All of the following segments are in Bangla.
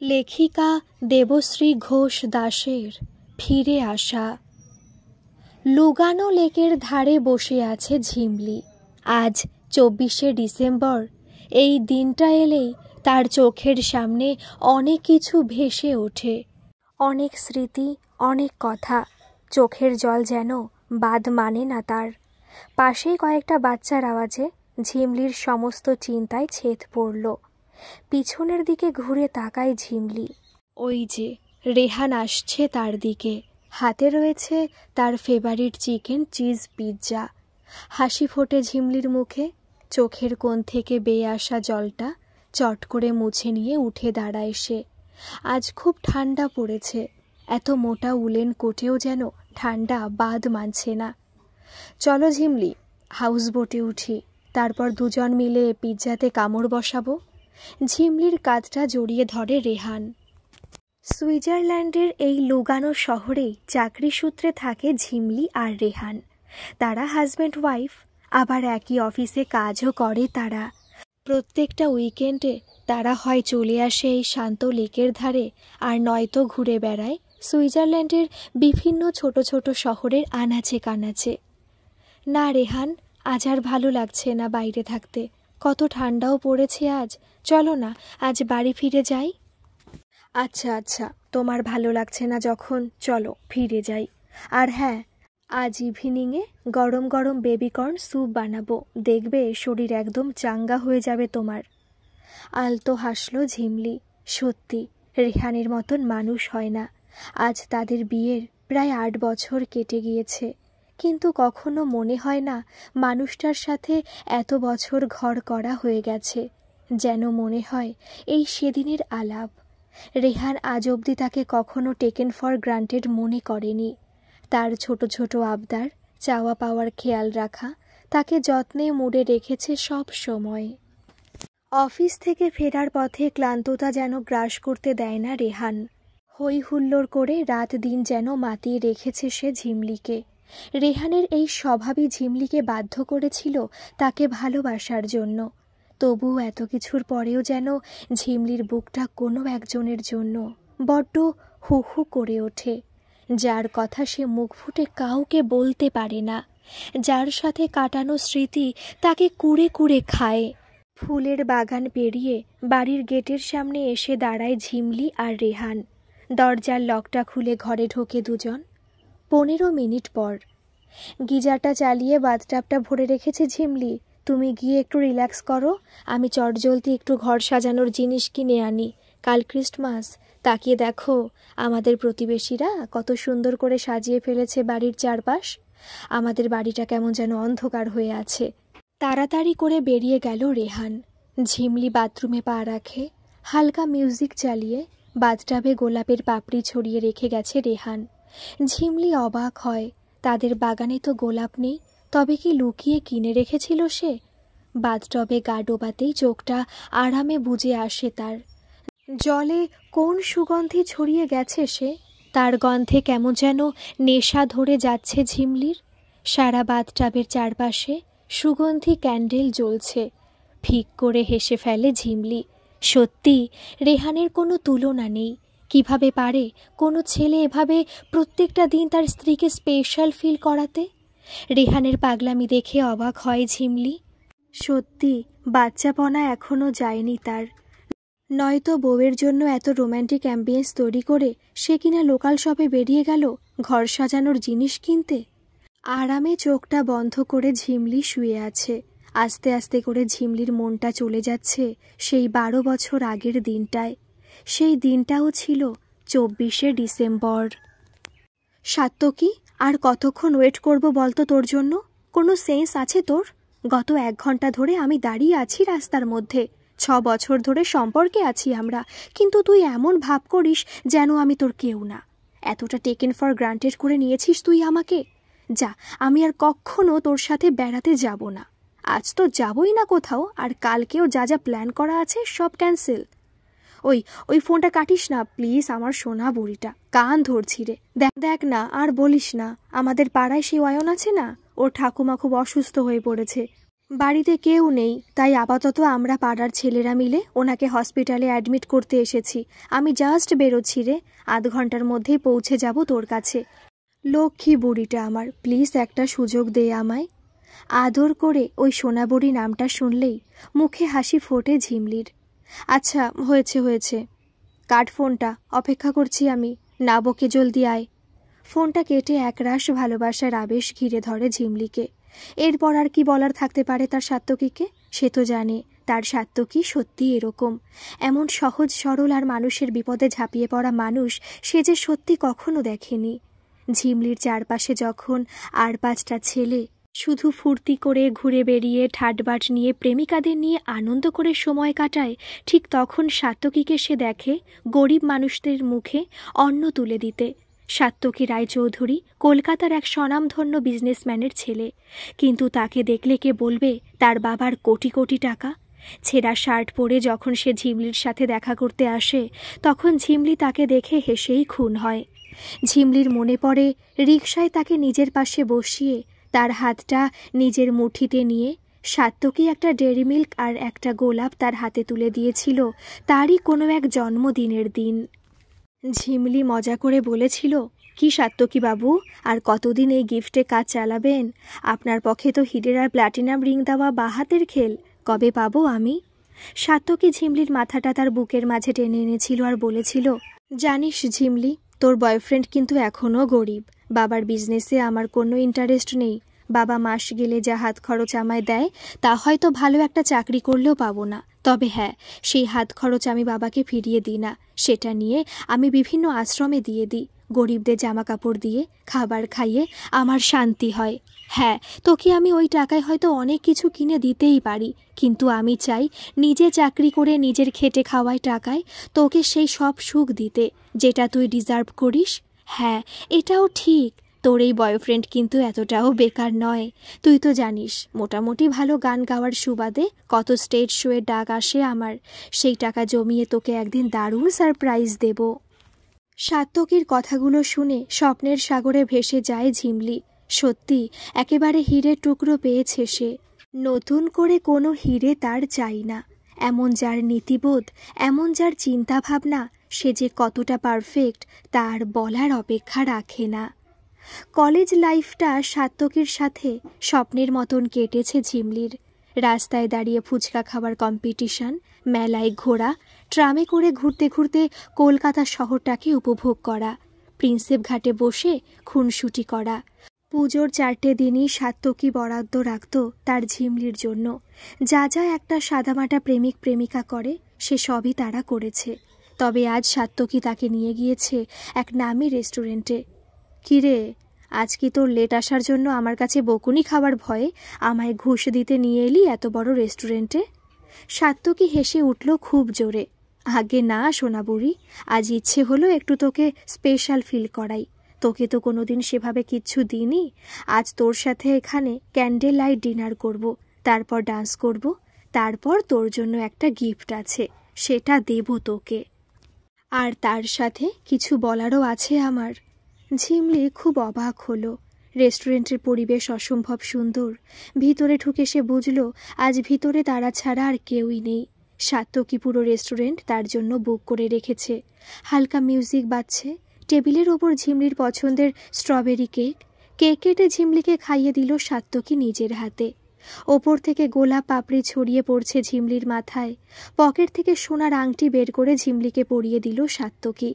লেখিকা দেবশ্রী ঘোষ দাসের ফিরে আসা। লুগানো লেকের ধারে বসে আছে ঝিমলি। আজ ২৪শে ডিসেম্বর। এই দিনটা এলেই তার চোখের সামনে অনেক কিছু ভেসে ওঠে, অনেক স্মৃতি, অনেক কথা। চোখের জল যেন বাদ মানে না তার। পাশেই কয়েকটা বাচ্চার আওয়াজে ঝিমলির সমস্ত চিন্তায় ছেদ পড়ল। পিছনের দিকে ঘুরে তাকায় ঝিমলি। ওই যে রেহান আসছে তার দিকে। হাতে রয়েছে তার ফেভারিট চিকেন চিজ পিৎজা। হাসি ফোটে ঝিমলির মুখে। চোখের কোণ থেকে বেয়ে আসা জলটা চট করে মুছে নিয়ে উঠে দাঁড়ায় সে। আজ খুব ঠান্ডা পড়েছে। এত মোটা উলেন কোটেও যেন ঠান্ডা বাদ মানছে না। চলো ঝিমলি, হাউস বোটে উঠি, তারপর দুজন মিলে পিৎজাতে কামড় বসাবো। ঝিমলির কাঁধটা জড়িয়ে ধরে রেহান। সুইজারল্যান্ডের এই লুগানো শহরেই চাকরি সূত্রে থাকে ঝিমলি আর রেহান। তারা হাজব্যান্ড ওয়াইফ, আবার একই অফিসে কাজও করে তারা। প্রত্যেকটা উইকেন্ডে তারা হয় চলে আসে এই শান্ত লেকের ধারে, আর নয়তো ঘুরে বেড়ায় সুইজারল্যান্ডের বিভিন্ন ছোট ছোট শহরের আনাচে কানাচে। না রেহান, আজ আর ভালো লাগছে না বাইরে থাকতে। কত ঠান্ডাও পড়েছে আজ। চলো না, আজ বাড়ি ফিরে যাই। আচ্ছা আচ্ছা, তোমার ভালো লাগছে না যখন, চলো ফিরে যাই। আর হ্যাঁ, আজ ইভিনিংয়ে গরম গরম বেবিকর্ন স্যুপ বানাবো, দেখবে শরীর একদম চাঙ্গা হয়ে যাবে তোমার। আলতো হাসলো ঝিমলি। সত্যি, রেহানের মতন মানুষ হয় না। আজ তাদের বিয়ের প্রায় ৮ বছর কেটে গিয়েছে, কিন্তু কখনো মনে হয় না মানুষটার সাথে এত বছর ঘর করা হয়ে গেছে। যেন মনে হয় এই সেদিনের আলাপ। রেহান আজ অবধি তাকে কখনো টেকেন ফর গ্রান্টেড মনে করেনি। তার ছোট ছোট আবদার, চাওয়া পাওয়ার খেয়াল রাখা তাকে যত্নে মুড়ে রেখেছে সব সময়। অফিস থেকে ফেরার পথে ক্লান্ততা যেন গ্রাস করতে দেয় না রেহান। হই হুল্লোড় করে রাত দিন যেন মাতিয়ে রেখেছে সে ঝিমলিকে। রেহানের এই স্বভাবই ঝিমলিকে বাধ্য করেছিল তাকে ভালোবাসার জন্য। তবুও এত কিছুর পরেও যেন ঝিমলির বুকটা কোনো একজনের জন্য বড্ড হু হু করে ওঠে, যার কথা সে মুখ ফুটে কাউকে বলতে পারে না, যার সাথে কাটানো স্মৃতি তাকে কুড়ে কুড়ে খায়। ফুলের বাগান পেরিয়ে বাড়ির গেটের সামনে এসে দাঁড়ায় ঝিমলি আর রেহান। দরজার লকটা খুলে ঘরে ঢোকে দুজন। ১৫ মিনিট পর। গিজারটা চালিয়ে বাথটাবটা ভরে রেখেছে ঝিমলি। তুমি গিয়ে একটু রিল্যাক্স করো, আমি চটজলদি একটু ঘর সাজানোর জিনিস কিনে আনি। কাল ক্রিসমাস, তাকিয়ে দেখো আমাদের প্রতিবেশীরা কত সুন্দর করে সাজিয়ে ফেলেছে বাড়ির চারপাশ। আমাদের বাড়িটা কেমন যেন অন্ধকার হয়ে আছে। তাড়াতাড়ি করে বেরিয়ে গেল রেহান। ঝিমলি বাথরুমে পা রাখে। হালকা মিউজিক চালিয়ে বাথটাবে গোলাপের পাপড়ি ছড়িয়ে রেখে গেছে রেহান। ঝিমলি অবাক হয়, তাদের বাগানে তো গোলাপ নেই, তবে কি লুকিয়ে কিনে রেখেছিল সে? বাথটবে গা ডোবাতেই চোখটা আরামে বুজে আসে তার। জলে কোন সুগন্ধি ছড়িয়ে গেছে সে, তার গন্ধে কেমন যেন নেশা ধরে যাচ্ছে ঝিমলির। সারা বাথটাবের চারপাশে সুগন্ধি ক্যান্ডেল জ্বলছে। ফিক করে হেসে ফেলে ঝিমলি। সত্যি, রেহানের কোনো তুলনা নেই। কিভাবে পারে কোনো ছেলে এভাবে প্রত্যেকটা দিন তার স্ত্রীকে স্পেশাল ফিল করাতে? রেহানের পাগলামি দেখে অবাক হয় ঝিমলি। সত্যি, বাচ্চাপনা এখনও যায়নি তার। নয়তো বউয়ের জন্য এত রোম্যান্টিক অ্যাম্বিয়েন্স তৈরি করে সে কিনা লোকাল শপে বেরিয়ে গেল ঘর সাজানোর জিনিস কিনতে। আরামে চোখটা বন্ধ করে ঝিমলি শুয়ে আছে। আস্তে আস্তে করে ঝিমলির মনটা চলে যাচ্ছে সেই ১২ বছর আগের দিনটায়। সেই দিনটাও ছিল ২৪শে ডিসেম্বর। সাত্তকী, আর কতক্ষণ ওয়েট করব বলতো তোর জন্য? কোনো সেন্স আছে তোর? গত ১ ঘন্টা ধরে আমি দাঁড়িয়ে আছি রাস্তার মধ্যে। ৬ বছর ধরে সম্পর্কে আছি আমরা, কিন্তু তুই এমন ভাব করিস যেন আমি তোর কেউ না। এতটা টেকেন ফর গ্রান্টেড করে নিয়েছিস তুই আমাকে। যা, আমি আর কখনো তোর সাথে বেড়াতে যাব না। আজ তো যাবই না কোথাও, আর কালকেও যা যা প্ল্যান করা আছে সব ক্যান্সেল। ওই ফোনটা কাটিস না প্লিজ, আমার সোনা বুড়িটা, কান ধরছি রে। দেখ না, আর বলিস না, আমাদের পাড়ায় সেই অয়ন আছে না, ওর ঠাকুমা খুব অসুস্থ হয়ে পড়েছে। বাড়িতে কেউ নেই, তাই আপাতত আমরা পাড়ার ছেলেরা মিলে ওনাকে হসপিটালে অ্যাডমিট করতে এসেছি। আমি জাস্ট বেরোচ্ছি রে, আধ ঘন্টার মধ্যেই পৌঁছে যাব তোর কাছে। লক্ষ্মী বুড়িটা আমার, প্লিজ একটা সুযোগ দে আমায়। আদর করে ওই সোনাবুড়ি নামটা শুনলেই মুখে হাসি ফোটে ঝিমলির। আচ্ছা হয়েছে হয়েছে, কাট ফোনটা, অপেক্ষা করছি আমি, না বকে জলদি আয়। ফোনটা কেটে একরাশ ভালোবাসার আবেশ ঘিরে ধরে ঝিমলিকে। এরপর আর কি বলার থাকতে পারে তার সাত্তকীকে? সে তো জানে তার সাত্তকী সত্যি এরকম, এমন সহজ সরল আর মানুষের বিপদে ঝাঁপিয়ে পড়া মানুষ সে যে সত্যি কখনো দেখেনি। ঝিমলির চারপাশে যখন আর পাঁচটা ছেলে শুধু ফুর্তি করে ঘুরে বেরিয়ে ঠাটবাট নিয়ে প্রেমিকাদের নিয়ে আনন্দ করে সময় কাটায়, ঠিক তখন সাত্তকীকে সে দেখে গরিব মানুষদের মুখে অন্ন তুলে দিতে। সাত্তকী রায়চৌধুরী কলকাতার এক স্বনামধন্য বিজনেসম্যানের ছেলে, কিন্তু তাকে দেখলে কে বলবে তার বাবার কোটি কোটি টাকা? ছেঁড়া শার্ট পরে যখন সে ঝিমলির সাথে দেখা করতে আসে, তখন ঝিমলি তাকে দেখে হেসেই খুন হয়। ঝিমলির মনে পড়ে রিকশায় তাকে নিজের পাশে বসিয়ে তার হাতটা নিজের মুঠিতে নিয়ে সাত্তকী একটা ডেয়ারি মিল্ক আর একটা গোলাপ তার হাতে তুলে দিয়েছিল তারই কোনো এক জন্মদিনের দিন। ঝিমলি মজা করে বলেছিল, কি সাত্তকী বাবু, আর কতদিন এই গিফটে কাজ চালাবেন? আপনার পক্ষে তো হিরের আর প্ল্যাটিনাম রিং দেওয়া বাহাতের খেল, কবে পাবো আমি? সাত্তকী ঝিমলির মাথাটা তার বুকের মাঝে টেনে এনেছিল আর বলেছিল, জানিস ঝিমলি, তোর বয়ফ্রেন্ড কিন্তু এখনও গরিব। বাবার বিজনেসে আমার কোনো ইন্টারেস্ট নেই। বাবা মাস গেলে যা হাত খরচ আমায় দেয় তা হয়তো ভালো একটা চাকরি করলেও পাবো না, তবে হ্যাঁ, সেই হাত খরচ আমি বাবাকে ফিরিয়ে দিই না, সেটা নিয়ে আমি বিভিন্ন আশ্রমে দিয়ে দিই। গরিবদের জামা কাপড় দিয়ে খাবার খাইয়ে আমার শান্তি হয়। হ্যাঁ, তোকে আমি ওই টাকায় হয়তো অনেক কিছু কিনে দিতেই পারি, কিন্তু আমি চাই নিজে চাকরি করে নিজের খেটে খাওয়ায় টাকায় তোকে সেই সব সুখ দিতে যেটা তুই ডিজার্ভ করিস। হ্যাঁ, এটাও ঠিক, তোর এই বয়ফ্রেন্ড কিন্তু এতটাও বেকার নয়। তুই তো জানিস মোটামুটি ভালো গান গাওয়ার সুবাদে কত স্টেজ শোয়ের ডাক আসে আমার। সেই টাকা জমিয়ে তোকে একদিন দারুণ সারপ্রাইজ দেব। সাত্তকীর কথাগুলো শুনে স্বপ্নের সাগরে ভেসে যায় ঝিমলি। সত্যি একেবারে হীরের টুকরো পেয়েছে সে। নতুন করে কোনো হীরে তার চাই না। এমন যার নীতিবোধ, এমন যার চিন্তাভাবনা, সে যে কতটা পারফেক্ট তার বলার অপেক্ষা রাখে না। কলেজ লাইফটা সাত্তকীর সাথে স্বপ্নের মতন কেটেছে ঝিমলির। রাস্তায় দাঁড়িয়ে ফুচকা খাওয়ার কম্পিটিশন, মেলায় ঘোরা, ট্রামে করে ঘুরতে ঘুরতে কলকাতা শহরটাকে উপভোগ করা, প্রিন্সেপ ঘাটে বসে খুনসুটি করা। পুজোর 4টে দিনই সাত্তকী বরাদ্দ রাখত তার ঝিমলির জন্য। যা যা একটা সাদামাটা প্রেমিক প্রেমিকা করে সে সবই তারা করেছে। তবে আজ সাত্তকী তাকে নিয়ে গিয়েছে এক নামি রেস্টুরেন্টে। কিরে, আজ কি তোর লেট আসার জন্য আমার কাছে বকুনি খাওয়ার ভয়ে আমায় ঘুষ দিতে নিয়ে এলি এত বড় রেস্টুরেন্টে? সাত্তকী হেসে উঠল খুব জোরে। আগে না সোনা বুড়ি, আজ ইচ্ছে হলো একটু তোকে স্পেশাল ফিল করাই। তোকে তো কোনোদিন সেভাবে কিচ্ছু দিইনি। আজ তোর সাথে এখানে ক্যান্ডেল লাইট ডিনার করব, তারপর ডান্স করব, তারপর তোর জন্য একটা গিফট আছে, সেটা দেব তোকে। আর তার সাথে কিছু বলারও আছে আমার। ঝিমলি খুব অবাক হলো। রেস্টুরেন্টের পরিবেশ অসম্ভব সুন্দর। ভিতরে ঢুকে সে বুঝল আজ ভিতরে তারা ছাড়া আর কেউই নেই। সাত্তকী পুরো রেস্টুরেন্ট তার জন্য বুক করে রেখেছে। হালকা মিউজিক বাজছে। টেবিলের ওপর ঝিমলির পছন্দের স্ট্রবেরি কেক। কেক কেটে ঝিমলিকে খাইয়ে দিল সাত্তকী নিজের হাতে। ওপর থেকে গোলাপ পাপড়ি ছড়িয়ে পড়ছে ঝিমলির মাথায়। পকেট থেকে সোনার আংটি বের করে ঝিমলিকে পরিয়ে দিল সাত্তকী।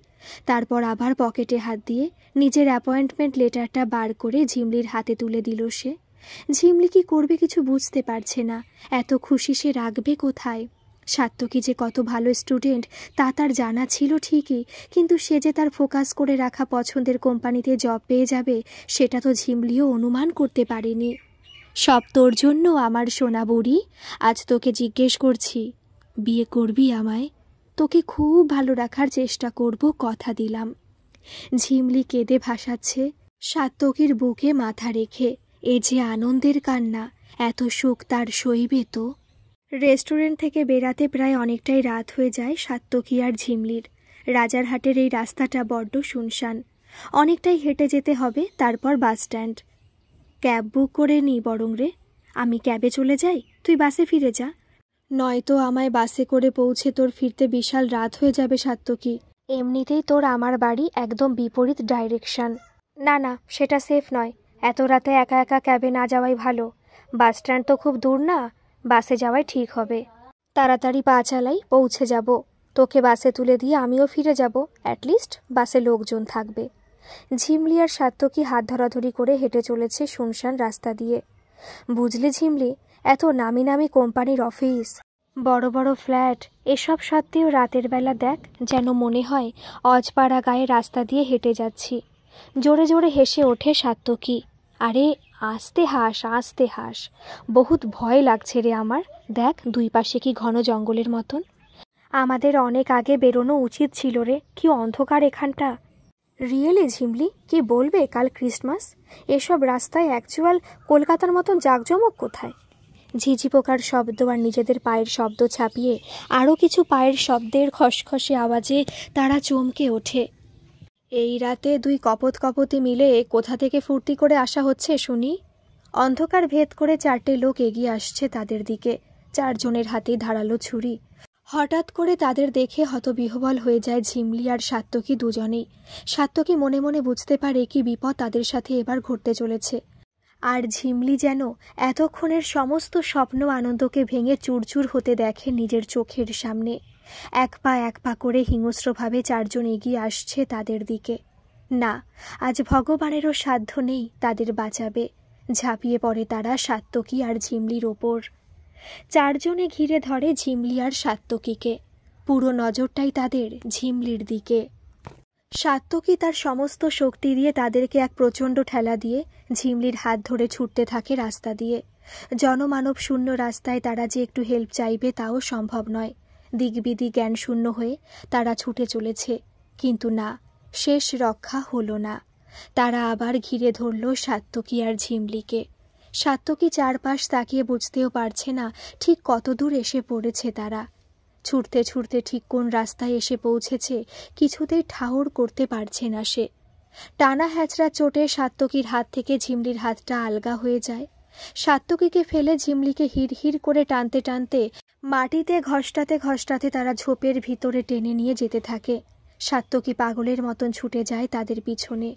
তারপর আবার পকেটে হাত দিয়ে নিজের অ্যাপয়েন্টমেন্ট লেটারটা বার করে ঝিমলির হাতে তুলে দিল সে। ঝিমলি কি করবে কিছু বুঝতে পারছে না। এত খুশি সে রাখবে কোথায়? সাত্তকী যে কত ভালো স্টুডেন্ট তা তার জানা ছিল ঠিকই, কিন্তু সে যে তার ফোকাস করে রাখা পছন্দের কোম্পানিতে জব পেয়ে যাবে সেটা তো ঝিমলিও অনুমান করতে পারেনি। সব তোর জন্য আমার সোনা বুড়ি। আজ তোকে জিজ্ঞেস করছি, বিয়ে করবি আমায়? তোকে খুব ভালো রাখার চেষ্টা করব, কথা দিলাম। ঝিমলি কেঁদে ভাসাচ্ছে সাত্তকীর বুকে মাথা রেখে। এ যে আনন্দের কান্না, এত সুখ তার সইবে তো? রেস্টুরেন্ট থেকে বেরাতে প্রায় অনেকটাই রাত হয়ে যায় সাত্তকী আর ঝিমলির। রাজারহাটের এই রাস্তাটা বড্ড শুনশান। অনেকটাই হেঁটে যেতে হবে, তারপর বাস স্ট্যান্ড। ক্যাব বুক করে নি বরং রে। আমি ক্যাবে চলে যাই, তুই বাসে ফিরে যা। নয়তো আমায় বাসে করে পৌঁছে তোর ফিরতে বিশাল রাত হয়ে যাবে সাত্তকী। এমনিতেই তোর আমার বাড়ি একদম বিপরীত ডাইরেকশন। না না, সেটা সেফ নয়। এত রাতে একা একা ক্যাবে না যাওয়াই ভালো। বাস স্ট্যান্ড তো খুব দূর না, বাসে যাওয়াই ঠিক হবে। তাড়াতাড়ি পা চালাই, পৌঁছে যাব। তোকে বাসে তুলে দিয়ে আমিও ফিরে যাব, অ্যাটলিস্ট বাসে লোকজন থাকবে। ঝিমলি আর সাত্তকী হাত ধরাধরি করে হেঁটে চলেছে শুনশান রাস্তা দিয়ে। বুঝলি ঝিমলি, এত নামি নামি কোম্পানির অফিস, বড় বড় ফ্ল্যাট, এসব সত্ত্বেও রাতের বেলা দেখ যেন মনে হয় অজপাড়া গায়ে রাস্তা দিয়ে হেঁটে যাচ্ছি। জোরে জোরে হেসে ওঠে সাত্তকী। আরে আস্তে হাস, আস্তে হাস, বহুত ভয় লাগছে রে আমার। দেখ দুই পাশে কি ঘন জঙ্গলের মতন। আমাদের অনেক আগে বেরোনো উচিত ছিল রে, কি অন্ধকার এখানটা। রিয়েলি ঝিমলি, কি বলবে কাল ক্রিসমাস? এসব রাস্তায় অ্যাকচুয়াল কলকাতার মতন জাঁকজমক কোথায়? ঝিঝি পোকার শব্দ আর নিজেদের পায়ের শব্দ ছাপিয়ে আরও কিছু পায়ের শব্দের খসখসে আওয়াজে তারা চমকে ওঠে। এই রাতে দুই কপত কপতি মিলে কোথা থেকে ফুর্তি করে আসা হচ্ছে শুনি? অন্ধকার ভেদ করে চারটে লোক এগিয়ে আসছে তাদের দিকে, চারজনের হাতেই ধারালো ছুরি। হঠাৎ করে তাদের দেখে হতবিহ্বল হয়ে যায় ঝিমলি আর সাত্তকী দুজনেই। সাত্তকী মনে মনে বুঝতে পারে কি বিপদ তাদের সাথে এবার ঘটতে চলেছে। আর ঝিমলি যেন এতক্ষণের সমস্ত স্বপ্ন আনন্দকে ভেঙে চুরচুর হতে দেখে নিজের চোখের সামনে। এক পা করে হিংস্রভাবে চারজন এগিয়ে আসছে তাদের দিকে। না, আজ ভগবানেরও সাধ্য নেই তাদের বাঁচাবে। ঝাঁপিয়ে পড়ে তারা সাত্তকী আর ঝিমলির ওপর। চারজনে ঘিরে ধরে ঝিমলি আর সাত্তকীকে। পুরো নজরটাই তাদের ঝিমলির দিকে। সাত্তকী তার সমস্ত শক্তি দিয়ে তাদেরকে এক প্রচণ্ড ঠেলা দিয়ে ঝিমলির হাত ধরে ছুটতে থাকে রাস্তা দিয়ে। জনমানব শূন্য রাস্তায় তারা যে একটু হেল্প চাইবে তাও সম্ভব নয়। দিগবিদিক জ্ঞান শূন্য হয়ে তারা ছুটে চলেছে, কিন্তু না, শেষ রক্ষা হলো না। তারা আবার ঘিরে ধরল সাত্তকী আর ঝিমলিকে। সাত্তকী চারপাশ তাকিয়ে বুঝতেও পারছে না ঠিক কত দূর এসে পড়েছে তারা। ছুটতে ছুটতে ঠিক কোন রাস্তায় এসে পৌঁছেছে কিছুতেই ঠাহর করতে পারছে না সে। টানা হ্যাচড়া চোটে সাত্তকীর হাত থেকে ঝিমলির হাতটা আলগা হয়ে যায়। সাত্তকীকে ফেলে ঝিমলিকে হিড় করে টানতে টানতে মাটিতে ঘষ্টাতে ঘষ্টাতে তারা ঝোপের ভিতরে টেনে নিয়ে যেতে থাকে। সাত্তকী পাগলের মতন ছুটে যায় তাদের পিছনে।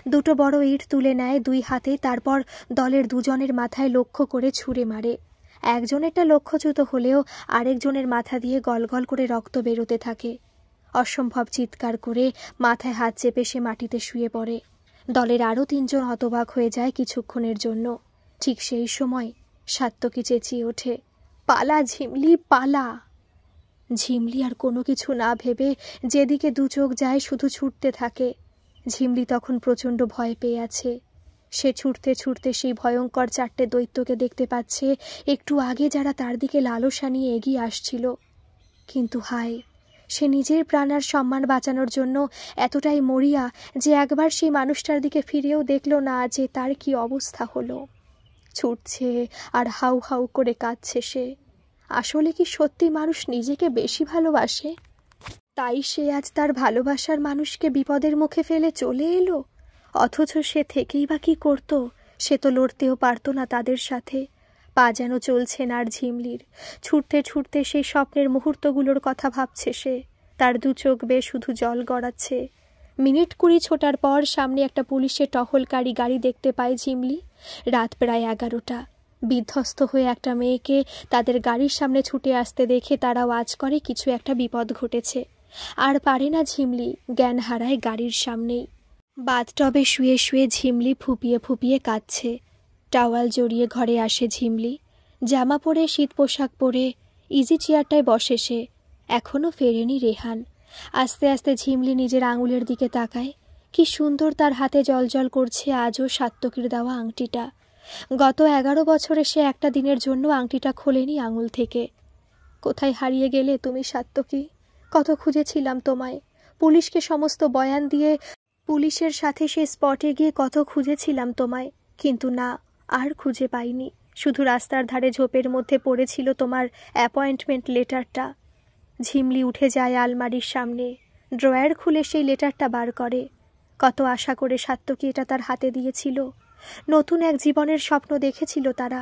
দুটো বড় ইট তুলে নেয় দুই হাতে, তারপর দলের দুজনের মাথায় লক্ষ্য করে ছুঁড়ে মারে। একজনেরটা লক্ষ্যচ্যুত হলেও আরেকজনের মাথা দিয়ে গলগল করে রক্ত বেরোতে থাকে। অসম্ভব চিৎকার করে মাথায় হাত চেপে সে মাটিতে শুয়ে পড়ে। দলের আরও তিনজন হতবাক হয়ে যায় কিছুক্ষণের জন্য। ঠিক সেই সময় সাত্তকী চেঁচিয়ে ওঠে, পালা ঝিমলি, পালা! ঝিমলি আর কোনো কিছু না ভেবে যেদিকে দু চোখ যায় শুধু ছুটতে থাকে। ঝিমলি তখন প্রচণ্ড ভয় পেয়ে আছে। সে ছুটতে ছুটতে সেই ভয়ঙ্কর চারটে দৈত্যকে দেখতে পাচ্ছে একটু আগে যারা তার দিকে লালসা নিয়ে এগিয়ে আসছিল। কিন্তু হায়, সে নিজের প্রাণ আর সম্মান বাঁচানোর জন্য এতটাই মরিয়া যে একবার সেই মানুষটার দিকে ফিরেও দেখল না যে তার কি অবস্থা হলো। ছুটছে আর হাউ হাউ করে কাঁদছে সে। আসলে কি সত্যি মানুষ নিজেকে বেশি ভালোবাসে? তাই সে আজ তার ভালোবাসার মানুষকে বিপদের মুখে ফেলে চলে এলো? অথচ সে থেকেই বা কি করতো? সে তো লড়তেও পারতো না তাদের সাথে। পা যেন চলছে না আর ঝিমলির। ছুটতে ছুটতে সেই স্বপ্নের মুহূর্তগুলোর কথা ভাবছে সে। তার দু চোখ বেয়ে শুধু জল গড়াচ্ছে। মিনিট 20 ছোটার পর সামনে একটা পুলিশের টহলকারী গাড়ি দেখতে পায় ঝিমলি। রাত প্রায় 11টা। বিধ্বস্ত হয়ে একটা মেয়েকে তাদের গাড়ির সামনে ছুটে আসতে দেখে তারাও আজ করে কিছু একটা বিপদ ঘটেছে। আর পারে না ঝিমলি, জ্ঞান হারায় গাড়ির সামনেই। বাথটবে শুয়ে শুয়ে ঝিমলি ফুপিয়ে ফুপিয়ে কাঁদছে। টাওয়াল জড়িয়ে ঘরে আসে ঝিমলি। জামা পরে, শীত পোশাক পরে ইজি চেয়ারটায় বসে সে। এখনও ফেরেনি রেহান। আস্তে আস্তে ঝিমলি নিজের আঙুলের দিকে তাকায়। কি সুন্দর তার হাতে জলজল করছে আজও সাত্তকীর দেওয়া আংটিটা। গত 11 বছরে সে একটা দিনের জন্য আংটিটা খোলেনি আঙুল থেকে। কোথায় হারিয়ে গেলে তুমি সাত্তকী? কত খুঁজেছিলাম তোমায়। পুলিশকে সমস্ত বয়ান দিয়ে পুলিশের সাথে সে স্পটে গিয়ে কত খুঁজেছিলাম তোমায়, কিন্তু না, আর খুঁজে পাইনি। শুধু রাস্তার ধারে ঝোপের মধ্যে পড়েছিল তোমার অ্যাপয়েন্টমেন্ট লেটারটা। ঝিমলি উঠে যায় আলমারির সামনে, ড্রয়ার খুলে সেই লেটারটা বার করে। কত আশা করে সাত্তকী এটা তার হাতে দিয়েছিল। নতুন এক জীবনের স্বপ্ন দেখেছিল তারা।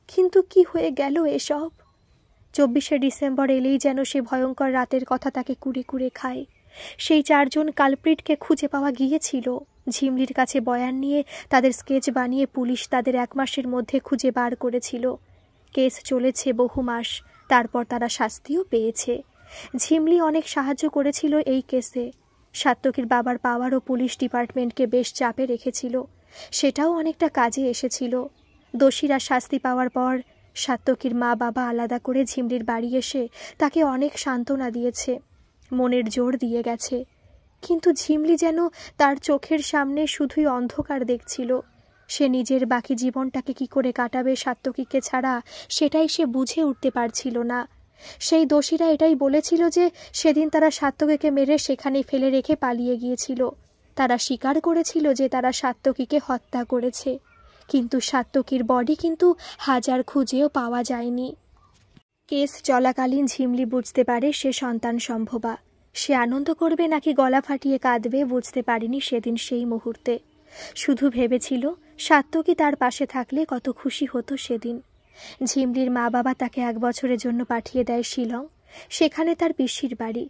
কিন্তু কি হয়ে গেল এসব? 24শে ডিসেম্বর এলেই যেন সে ভয়ঙ্কর রাতের কথা তাকে কুড়ে কুড়ে খায়। সেই 4 জন কালপ্রিটকে খুঁজে পাওয়া গিয়েছিল। ঝিমলির কাছে বয়ান নিয়ে তাদের স্কেচ বানিয়ে পুলিশ তাদের 1 মাসের মধ্যে খুঁজে বার করেছিল। কেস চলেছে বহু মাস, তারপর তারা শাস্তিও পেয়েছে। ঝিমলি অনেক সাহায্য করেছিল এই কেসে। সাত্তকীর বাবার পাওয়ারও পুলিশ ডিপার্টমেন্টকে বেশ চাপে রেখেছিল, সেটাও অনেকটা কাজে এসেছিল। দোষীরা শাস্তি পাওয়ার পর সাত্তকীর মা বাবা আলাদা করে ঝিমলির বাড়ি এসে তাকে অনেক সান্ত্বনা দিয়েছে, মনের জোর দিয়ে গেছে। কিন্তু ঝিমলি যেন তার চোখের সামনে শুধুই অন্ধকার দেখছিল। সে নিজের বাকি জীবনটাকে কি করে কাটাবে সাত্তকীকে ছাড়া, সেটাই সে বুঝে উঠতে পারছিল না। সেই দোষীরা এটাই বলেছিল যে সেদিন তারা সাত্তকীকে মেরে সেখানে ফেলে রেখে পালিয়ে গিয়েছিল। তারা স্বীকার করেছিল যে তারা সাত্তকীকে হত্যা করেছে, কিন্তু সাত্তকীর বডি কিন্তু হাজার খুঁজেও পাওয়া যায়নি। কেস চলাকালীন ঝিমলি বুঝতে পারে সে সন্তান সম্ভবা। সে আনন্দ করবে নাকি গলা ফাটিয়ে কাঁদবে বুঝতে পারেনি সেদিন সেই মুহূর্তে। শুধু ভেবেছিল সাত্তকী তার পাশে থাকলে কত খুশি হতো সেদিন। ঝিমলির মা বাবা তাকে 1 বছরের জন্য পাঠিয়ে দেয় শিলং, সেখানে তার পিসির বাড়ি।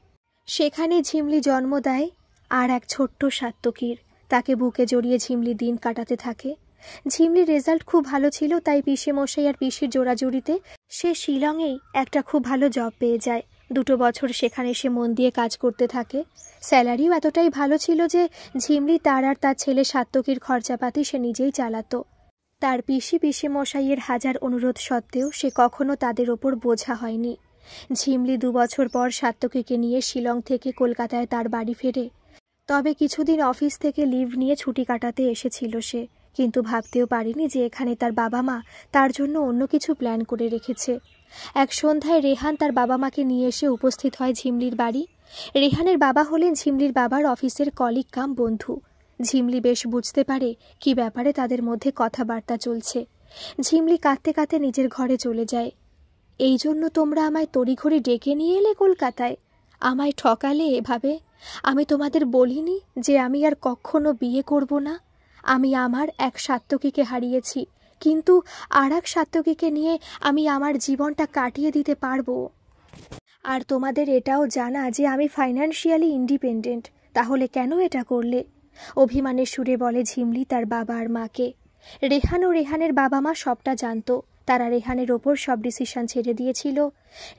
সেখানে ঝিমলি জন্ম দেয় আর এক ছোট্ট সাত্তকীর। তাকে বুকে জড়িয়ে ঝিমলি দিন কাটাতে থাকে। ঝিমলির রেজাল্ট খুব ভালো ছিল, তাই পিসে মশাই আর পিসির জোড়াজুড়িতে সে শিলংয়েই একটা খুব ভালো জব পেয়ে যায়। 2 বছর সেখানে সে মন দিয়ে কাজ করতে থাকে। স্যালারিও এতটাই ভালো ছিল যে ঝিমলি তার আর তার ছেলে সাত্তকীর খরচাপাতি সে নিজেই চালাতো। তার পিসে মশাইয়ের হাজার অনুরোধ সত্ত্বেও সে কখনো তাদের ওপর বোঝা হয়নি। ঝিমলি 2 বছর পর সাত্তকীকে নিয়ে শিলং থেকে কলকাতায় তার বাড়ি ফেরে। তবে কিছুদিন অফিস থেকে লিভ নিয়ে ছুটি কাটাতে এসেছিল সে, কিন্তু ভাবতেও পারেনি যে এখানে তার বাবা মা তার জন্য অন্য কিছু প্ল্যান করে রেখেছে। এক সন্ধ্যায় রেহান তার বাবা মাকে নিয়ে এসে উপস্থিত হয় ঝিমলির বাড়ি। রেহানের বাবা হলেন ঝিমলির বাবার অফিসের কলিগ কাম বন্ধু। ঝিমলি বেশ বুঝতে পারে কি ব্যাপারে তাদের মধ্যে কথাবার্তা চলছে। ঝিমলি কাঁদতে কাঁদতে নিজের ঘরে চলে যায়। এই জন্য তোমরা আমায় তড়িঘড়ি ডেকে নিয়ে এলে কলকাতায়? আমায় ঠকালে এভাবে? আমি তোমাদের বলিনি যে আমি আর কখনো বিয়ে করব না? আমি আমার এক সাত্তকীকে হারিয়েছি, কিন্তু আর এক সাত্তকীকে নিয়ে আমি আমার জীবনটা কাটিয়ে দিতে পারবো। আর তোমাদের এটাও জানা যে আমি ফাইন্যান্সিয়ালি ইন্ডিপেন্ডেন্ট, তাহলে কেন এটা করলে? অভিমানের সুরে বলে ঝিমলি তার বাবা আর মাকে। রেহান ও রেহানের বাবা মা সবটা জানতো। তারা রেহানের ওপর সব ডিসিশন ছেড়ে দিয়েছিল।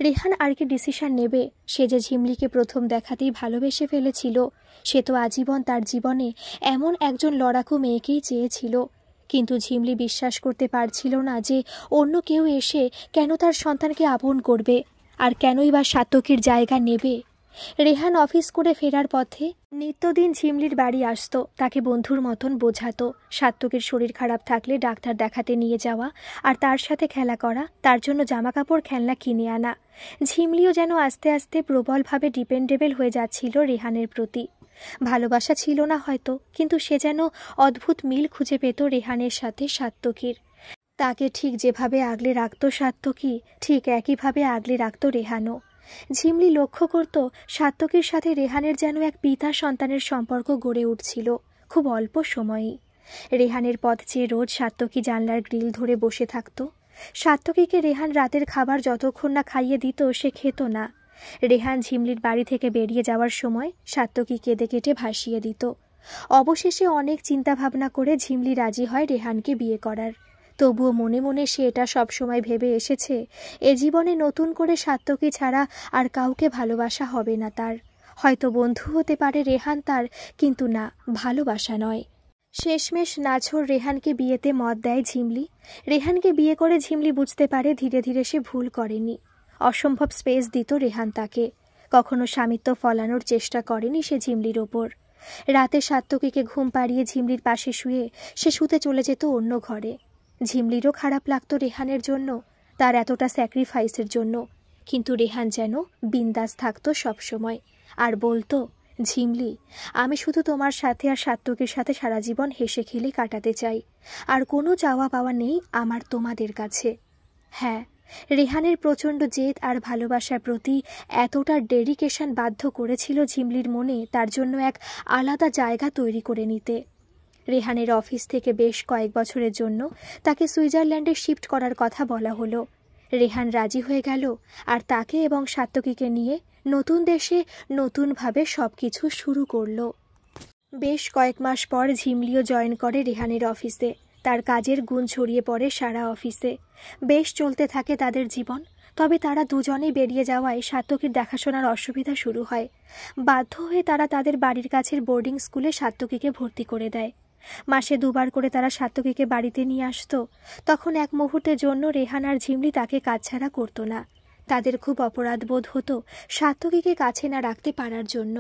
রেহান আর কি ডিসিশন নেবে? সে যে ঝিমলিকে প্রথম দেখাতেই ভালোবেসে ফেলেছিল। সে তো আজীবন তার জীবনে এমন একজন লড়াকু মেয়েকেই চেয়েছিল। কিন্তু ঝিমলি বিশ্বাস করতে পারছিল না যে অন্য কেউ এসে কেন তার সন্তানকে আপন করবে, আর কেনই বা সাত্তকীর জায়গা নেবে। রেহান অফিস করে ফেরার পথে নিত্যদিন ঝিমলির বাড়ি আসতো, তাকে বন্ধুর মতন বোঝাতো। সাত্তকীর শরীর খারাপ থাকলে ডাক্তার দেখাতে নিয়ে যাওয়া, আর তার সাথে খেলা করা, তার জন্য জামাকাপড় খেলনা কিনে আনা। ঝিমলিও যেন আস্তে আস্তে প্রবলভাবে ডিপেন্ডেবল হয়ে যাচ্ছিল রেহানের প্রতি। ভালোবাসা ছিল না হয়তো, কিন্তু সে যেন অদ্ভুত মিল খুঁজে পেত রেহানের সাথে সাত্তকীর। তাকে ঠিক যেভাবে আগলে রাখত সাত্তকী, ঠিক একইভাবে আগলে রাখত রেহানও। ঝিমলি লক্ষ্য করত সাত্তকীর সাথে রেহানের যেন এক পিতা সন্তানের সম্পর্ক গড়ে উঠছিল খুব অল্প সময়েই। রেহানের পথ চেয়ে রোজ সাত্তকী জানলার গ্রিল ধরে বসে থাকত। সাত্তকীকে রেহান রাতের খাবার যতক্ষণ না খাইয়ে দিত সে খেত না। রেহান ঝিমলির বাড়ি থেকে বেরিয়ে যাওয়ার সময় সাত্তকী কেঁদে কেটে ভাসিয়ে দিত। অবশেষে অনেক চিন্তাভাবনা করে ঝিমলি রাজি হয় রেহানকে বিয়ে করার। তবুও মনে মনে সে এটা সবসময় ভেবে এসেছে এ জীবনে নতুন করে সাত্তকী ছাড়া আর কাউকে ভালোবাসা হবে না তার। হয়তো বন্ধু হতে পারে রেহান তার, কিন্তু না, ভালোবাসা নয়। শেষমেশ নাছোড় রেহানকে বিয়েতে মত দেয় ঝিমলি। রেহানকে বিয়ে করে ঝিমলি বুঝতে পারে ধীরে ধীরে সে ভুল করেনি। অসম্ভব স্পেস দিত রেহান তাকে। কখনো স্বামিত্ব ফলানোর চেষ্টা করেনি সে ঝিমলির ওপর। রাতে সাত্তকীকে ঘুম পাড়িয়ে ঝিমলির পাশে শুয়ে সে শুতে চলে যেত অন্য ঘরে। ঝিমলিরও খারাপ লাগতো রেহানের জন্য, তার এতটা স্যাক্রিফাইসের জন্য। কিন্তু রেহান যেন বিন্দাস থাকতো সবসময়, আর বলতো, ঝিমলি, আমি শুধু তোমার সাথে আর সাত্তকীর সাথে সারা জীবন হেসে খেলে কাটাতে চাই, আর কোনো চাওয়া পাওয়া নেই আমার তোমাদের কাছে। হ্যাঁ, রেহানের প্রচণ্ড জেদ আর ভালোবাসার প্রতি এতটা ডেডিকেশন বাধ্য করেছিল ঝিমলির মনে তার জন্য এক আলাদা জায়গা তৈরি করে নিতে। রেহানের অফিস থেকে বেশ কয়েক বছরের জন্য তাকে সুইজারল্যান্ডে শিফট করার কথা বলা হলো। রেহান রাজি হয়ে গেল আর তাকে এবং সাত্তকীকে নিয়ে নতুন দেশে নতুনভাবে সবকিছু শুরু করলো। বেশ কয়েক মাস পর ঝিমলিও জয়েন করে রেহানের অফিসে। তার কাজের গুণ ছড়িয়ে পড়ে সারা অফিসে। বেশ চলতে থাকে তাদের জীবন। তবে তারা দুজনেই বেরিয়ে যাওয়ায় সাত্তকীর দেখাশোনার অসুবিধা শুরু হয়। বাধ্য হয়ে তারা তাদের বাড়ির কাছের বোর্ডিং স্কুলে সাত্তকীকে ভর্তি করে দেয়। মাসে 2 বার করে তারা সাত্তকীকে বাড়িতে নিয়ে আসতো। তখন এক মুহূর্তের জন্য রেহান আর ঝিমলি তাকে কাছছাড়া করতো না। তাদের খুব অপরাধ বোধ হতো সাত্তকীকে কাছে না রাখতে পারার জন্য।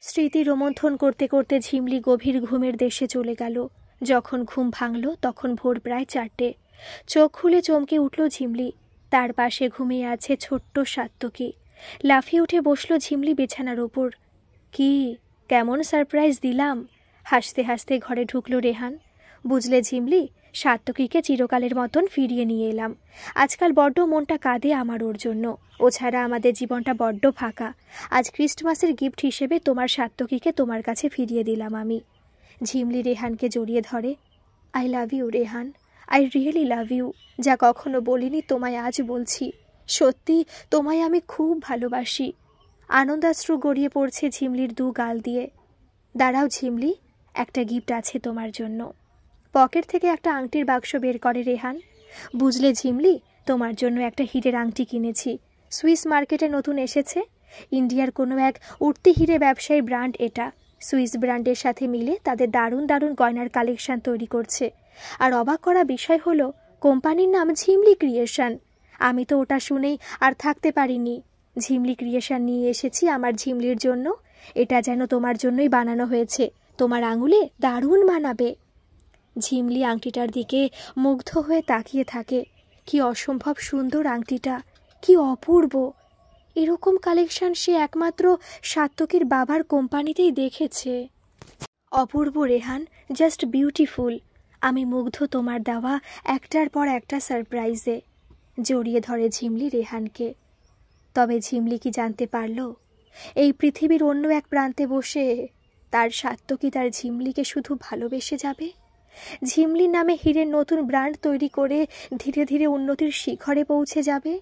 স্মৃতি রোমন্থন করতে করতে ঝিমলি গভীর ঘুমের দেশে চলে গেল। যখন ঘুম ভাঙল তখন ভোর প্রায় 4টে। চোখ খুলে চমকে উঠল ঝিমলি। তার পাশে ঘুমিয়ে আছে ছোট্ট সাত্তকী। লাফিয়ে উঠে বসল ঝিমলি বিছানার ওপর। কি কেমন সারপ্রাইজ দিলাম? হাসতে হাসতে ঘরে ঢুকল রেহান। বুঝলে ঝিমলি, সাত্তকীকে চিরকালের মতন ফিরিয়ে নিয়ে এলাম। আজকাল বড্ড মনটা কাঁদে আমার ওর জন্য। ও ছাড়া আমাদের জীবনটা বড্ড ফাঁকা। আজ ক্রিসমাসের গিফট হিসেবে তোমার সাত্তকীকে তোমার কাছে ফিরিয়ে দিলাম আমি। ঝিমলি রেহানকে জড়িয়ে ধরে। I love you Rehan, I really love you. যা কখনো বলিনি তোমায় আজ বলছি। সত্যি তোমায় আমি খুব ভালোবাসি। আনন্দাশ্রু গড়িয়ে পড়ছে ঝিমলির 2 গাল দিয়ে। দাঁড়াও ঝিমলি, একটা গিফট আছে তোমার জন্য। পকেট থেকে একটা আংটির বাক্স বের করে রেহান। বুঝলে ঝিমলি, তোমার জন্য একটা হীরের আংটি কিনেছি। সুইস মার্কেটে নতুন এসেছে। ইন্ডিয়ার কোনো এক উঠতি হিরে ব্যবসায়ী ব্র্যান্ড এটা। সুইস ব্র্যান্ডের সাথে মিলে তাদের দারুণ দারুণ গয়নার কালেকশন তৈরি করছে। আর অবাক করা বিষয় হলো কোম্পানির নাম ঝিমলি ক্রিয়েশন। আমি তো ওটা শুনেই আর থাকতে পারিনি। ঝিমলি ক্রিয়েশন নিয়ে এসেছি আমার ঝিমলির জন্য। এটা যেন তোমার জন্যই বানানো হয়েছে। তোমার আঙুলে দারুণ মানাবে। ঝিমলি আংটিটার দিকে মুগ্ধ হয়ে তাকিয়ে থাকে। কি অসম্ভব সুন্দর আংটিটা, কি অপূর্ব। এরকম কালেকশন সে একমাত্র সাত্তকীর বাবার কোম্পানিতেই দেখেছে। অপূর্ব রেহান, জাস্ট বিউটিফুল। আমি মুগ্ধ তোমার দেওয়া একটার পর একটা সারপ্রাইজে। জড়িয়ে ধরে ঝিমলি রেহানকে। তবে ঝিমলি কি জানতে পারল এই পৃথিবীর অন্য এক প্রান্তে বসে তার সাত্তকী তার ঝিমলিকে শুধু ভালোবেসে যাবে? ঝিমলির নামে হীরের নতুন ব্র্যান্ড তৈরি করে ধীরে ধীরে উন্নতির শিখরে পৌঁছে যাবে।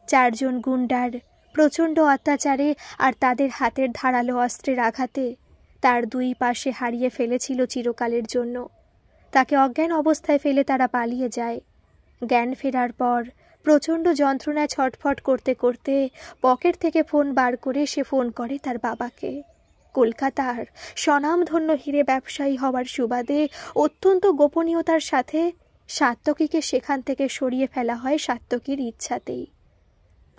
4 জন গুন্ডার প্রচণ্ড অত্যাচারে আর তাদের হাতের ধারালো অস্ত্রের আঘাতে তার 2 পাশে হারিয়ে ফেলেছিল চিরকালের জন্য। তাকে অজ্ঞান অবস্থায় ফেলে তারা পালিয়ে যায়। জ্ঞান ফেরার পর প্রচণ্ড যন্ত্রণায় ছটফট করতে করতে পকেট থেকে ফোন বার করে সে ফোন করে তার বাবাকে। কলকাতার স্বনামধন্য হিরে ব্যবসায়ী হওয়ার সুবাদে অত্যন্ত গোপনীয়তার সাথে সাত্তকীকে সেখান থেকে সরিয়ে ফেলা হয় সাত্তকীর ইচ্ছাতেই।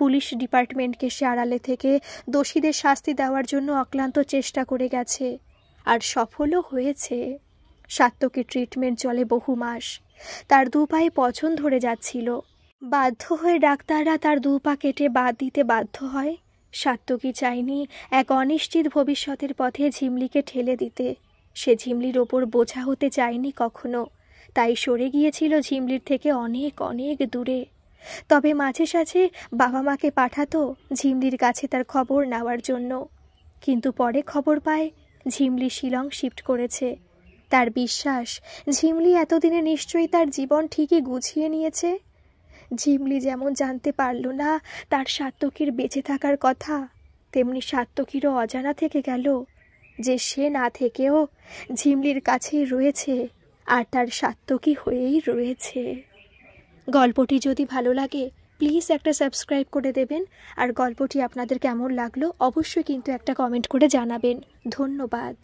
পুলিশ ডিপার্টমেন্টকে সে আড়ালে থেকে দোষীদের শাস্তি দেওয়ার জন্য অক্লান্ত চেষ্টা করে গেছে, আর সফলও হয়েছে। সাত্তকীর ট্রিটমেন্ট চলে বহু মাস। তার 2 পায়ে পচন ধরে যাচ্ছিল। বাধ্য হয়ে ডাক্তাররা তার 2 পা কেটে বাদ দিতে বাধ্য হয়। সাত্তকী চায়নি এক অনিশ্চিত ভবিষ্যতের পথে ঝিমলিকে ঠেলে দিতে। সে ঝিমলির ওপর বোঝা হতে চায়নি কখনো। তাই সরে গিয়েছিল ঝিমলির থেকে অনেক অনেক দূরে। তবে মাঝে সাঝে বাবা মাকে পাঠাতো ঝিমলির কাছে তার খবর নেওয়ার জন্য। কিন্তু পরে খবর পায় ঝিমলি শিলং শিফট করেছে। তার বিশ্বাস ঝিমলি এতদিনে নিশ্চয়ই তার জীবন ঠিকই গুছিয়ে নিয়েছে। ঝিমলি যেমন জানতে পারল না তার সাত্তকীর বেঁচে থাকার কথা, তেমনি সাত্তকীরও অজানা থেকে গেল যে সে না থেকেও ঝিমলির কাছেই রয়েছে আর তার সাত্তকী হয়েই রয়েছে। গল্পটি যদি ভালো লাগে প্লিজ একটা সাবস্ক্রাইব করে দেবেন। আর গল্পটি আপনাদের কেমন লাগলো অবশ্যই কিন্তু একটা কমেন্ট করে জানাবেন। ধন্যবাদ।